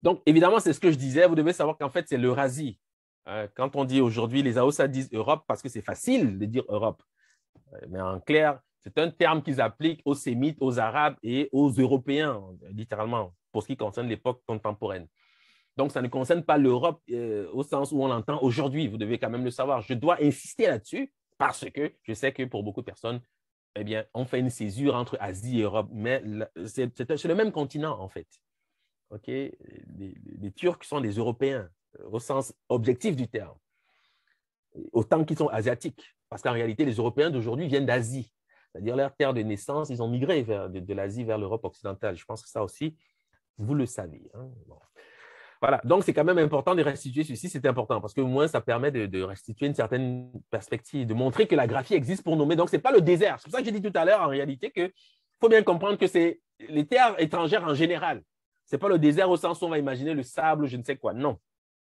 Donc, évidemment, c'est ce que je disais. Vous devez savoir qu'en fait, c'est l'Eurasie. Quand on dit aujourd'hui, les Haoussa disent Europe parce que c'est facile de dire Europe. Mais en clair, c'est un terme qu'ils appliquent aux Sémites, aux Arabes et aux Européens, littéralement, pour ce qui concerne l'époque contemporaine. Donc, ça ne concerne pas l'Europe au sens où on l'entend aujourd'hui. Vous devez quand même le savoir. Je dois insister là-dessus parce que je sais que pour beaucoup de personnes, eh bien, on fait une césure entre Asie et Europe, mais c'est le même continent, en fait. Okay? Les Turcs sont des Européens au sens objectif du terme, autant qu'ils sont asiatiques. Parce qu'en réalité, les Européens d'aujourd'hui viennent d'Asie. C'est-à-dire leur terre de naissance, ils ont migré de l'Asie vers l'Europe occidentale. Je pense que ça aussi, vous le savez. Hein? Bon. Voilà, donc c'est quand même important de restituer ceci, c'est important parce que au moins ça permet de restituer une certaine perspective, de montrer que la graphie existe pour nommer. Donc, ce n'est pas le désert. C'est pour ça que j'ai dit tout à l'heure, en réalité, qu'il faut bien comprendre que c'est les terres étrangères en général. Ce n'est pas le désert au sens où on va imaginer le sable, je ne sais quoi. Non.